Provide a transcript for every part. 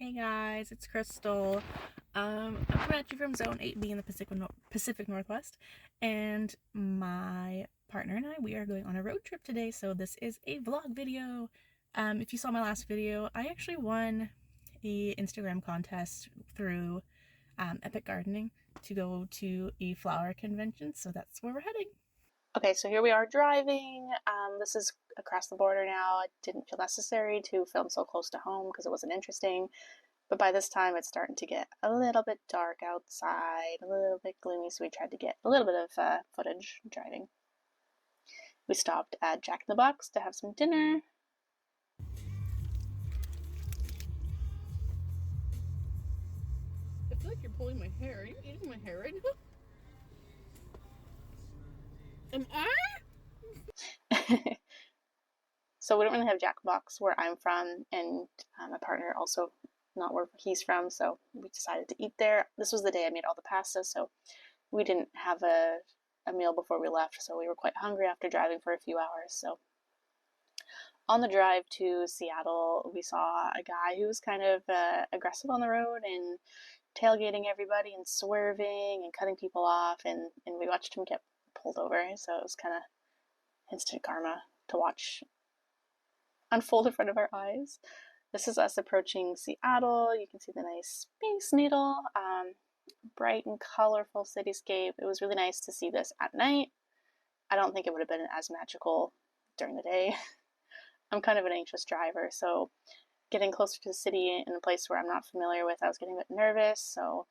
Hey guys, it's Crystal. I'm coming at you from Zone 8B in the Pacific Northwest, and my partner and we are going on a road trip today, so this is a vlog video. If you saw my last video, I actually won a Instagram contest through Epic Gardening to go to a flower convention, so that's where we're heading. Okay, so here we are driving. This is across the border now. It didn't feel necessary to film so close to home because it wasn't interesting. But by this time, it's starting to get a little bit dark outside, a little bit gloomy, so we tried to get a little bit of footage driving. We stopped at Jack in the Box to have some dinner. I feel like you're pulling my hair. Are you eating my hair right now? Am I? So we don't really have Jack in the Box where I'm from, and my partner also not where he's from, so we decided to eat there. This was the day I made all the pasta, so we didn't have a meal before we left, so we were quite hungry after driving for a few hours. So on the drive to Seattle, we saw a guy who was kind of aggressive on the road and tailgating everybody and swerving and cutting people off, and we watched him get pulled over, so it was kind of instant karma to watch unfold in front of our eyes. This is us approaching Seattle. You can see the nice Space Needle, bright and colorful cityscape. It was really nice to see this at night. I don't think it would have been as magical during the day. I'm kind of an anxious driver, so getting closer to the city in a place where I'm not familiar with, I was getting a bit nervous. So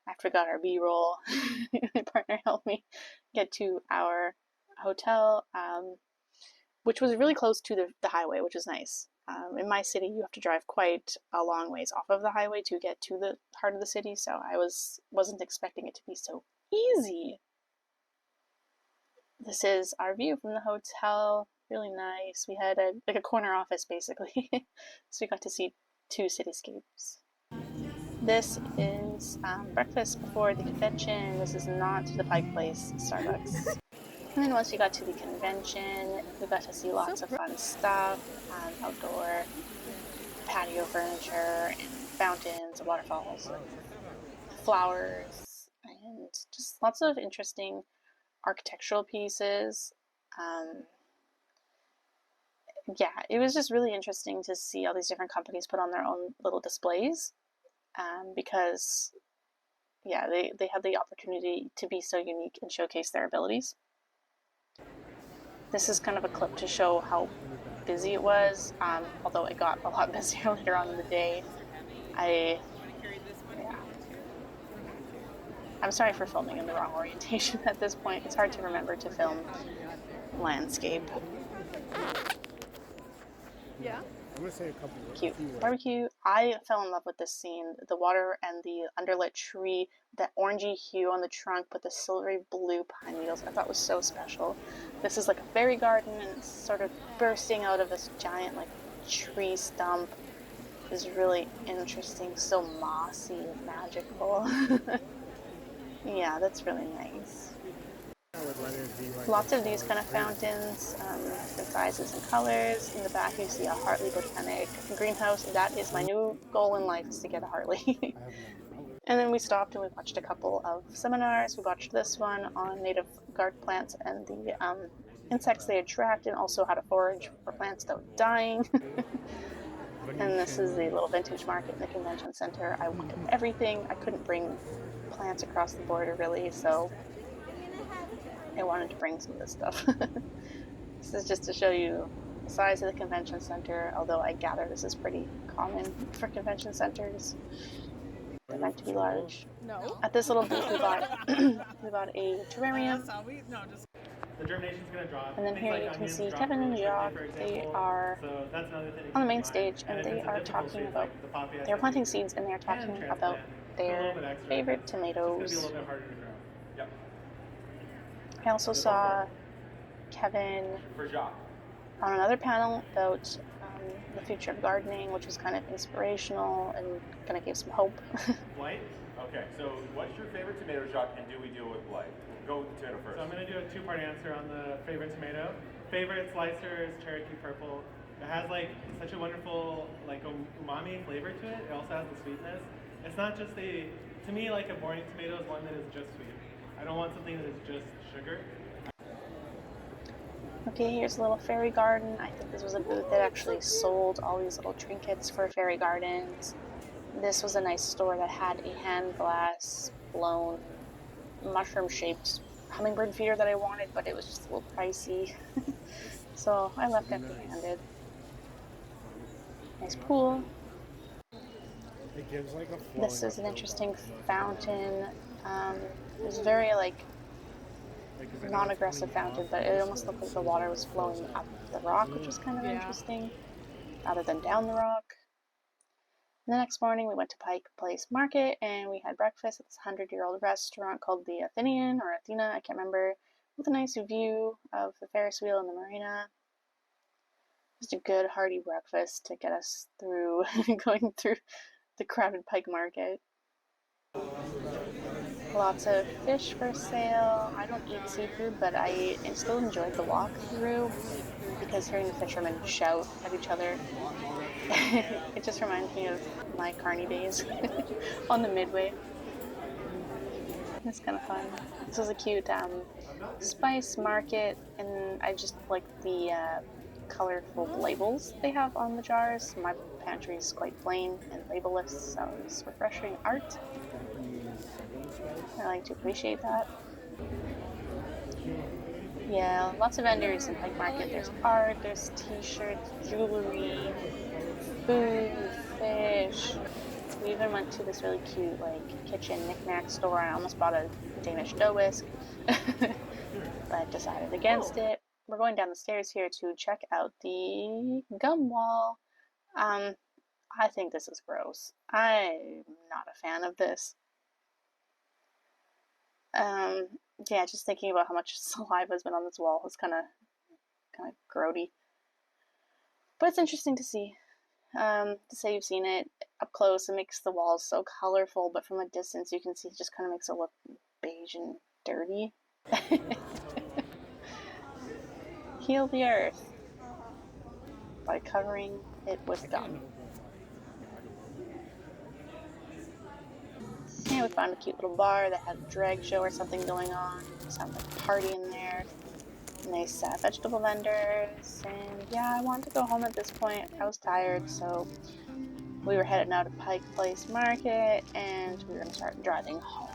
after we got our B-roll, my partner helped me get to our hotel, which was really close to the highway, which is nice. In my city, you have to drive quite a long ways off of the highway to get to the heart of the city, so I wasn't expecting it to be so easy. This is our view from the hotel. Really nice. We had a corner office, basically, so we got to see two cityscapes. This is breakfast before the convention. This is not the Pike Place Starbucks. And then once we got to the convention, we got to see lots of fun stuff, outdoor patio furniture and fountains, waterfalls, flowers, and just lots of interesting architectural pieces. Yeah, it was just really interesting to see all these different companies put on their own little displays, because yeah, they had the opportunity to be so unique and showcase their abilities. This is kind of a clip to show how busy it was, although it got a lot busier later on in the day. I'm sorry for filming in the wrong orientation at this point. It's hard to remember to film landscape. Yeah. I'm gonna say a couple of Cute barbecue. I fell in love with this scene. The water and the underlit tree, that orangey hue on the trunk with the silvery blue pine needles, I thought was so special. This is like a fairy garden, and it's sort of bursting out of this giant like tree stump. It's really interesting, so mossy and magical. Yeah, that's really nice. Lots of these kind of fountains, different sizes and colors. In the back you see a Hartley Botanic greenhouse. That is my new goal in life, is to get a Hartley. And then we stopped and we watched a couple of seminars. We watched this one on native garden plants and the insects they attract, and also how to forage for plants that were dying. And this is the little vintage market in the convention center. I wanted everything. I couldn't bring plants across the border really, so I wanted to bring some of this stuff. This is just to show you the size of the convention center, although I gather this is pretty common for convention centers. They're meant to be large. No. At this little booth we bought a terrarium. The germination's going to drop. And then here you can see Kevin and Jacques. They are on the main stage, and they are talking about, they're planting seeds, and they're talking about their favorite tomatoes. I also saw Kevin on another panel about the future of gardening, which was kind of inspirational and kind of gave some hope. Blight? Okay, so what's your favorite tomato, Jacques, and do we deal with blight? We'll go with the tomato first. So I'm going to do a two-part answer on the favorite tomato. Favorite slicer is Cherokee Purple. It has like such a wonderful like umami flavor to it. It also has the sweetness. It's not just to me like a boring tomato is one that is just sweet. I don't want something that is just sugar. Okay, here's a little fairy garden. I think this was a booth that actually sold all these little trinkets for fairy gardens. This was a nice store that had a hand glass blown mushroom shaped hummingbird feeder that I wanted, but it was just a little pricey. So I left empty handed. Nice pool. It gives like a This flowing is an uphill interesting vibe. fountain. It was very like Like, 'cause I know it's non-aggressive cleaned off, fountain, but but it this almost looked one like the seems like water was it flows flowing up out. the rock, which was kind of Yeah. interesting, rather than down the rock. And the next morning, we went to Pike Place Market and we had breakfast at this 100-year-old restaurant called the Athenian or Athena, I can't remember, with a nice view of the Ferris wheel and the marina. Just a good hearty breakfast to get us through going through the crowded Pike Market. Lots of fish for sale. I don't eat seafood, but I still enjoyed the walk through because hearing the fishermen shout at each other, it just reminds me of my carny days on the Midway. It's kind of fun. This was a cute spice market, and I just like the colorful labels they have on the jars. My pantry is quite plain and labelless, so it's refreshing art. I like to appreciate that. Yeah, lots of vendors in Pike Market. There's art, there's t-shirts, jewelry, food, fish. We even went to this really cute like kitchen knickknack store. I almost bought a Danish dough whisk, but decided against it. We're going down the stairs here to check out the gum wall. Um, I think this is gross. I'm not a fan of this. Um, yeah, just thinking about how much saliva has been on this wall is kind of grody. But it's interesting to see. To say you've seen it up close, it makes the walls so colorful, but from a distance you can see it just kind of makes it look beige and dirty. Heal the earth by covering it with gum. And we found a cute little bar that had a drag show or something going on. It sounded like a party in there. Nice vegetable vendors. And yeah, I wanted to go home at this point. I was tired, so we were headed now to Pike Place Market and we were going to start driving home.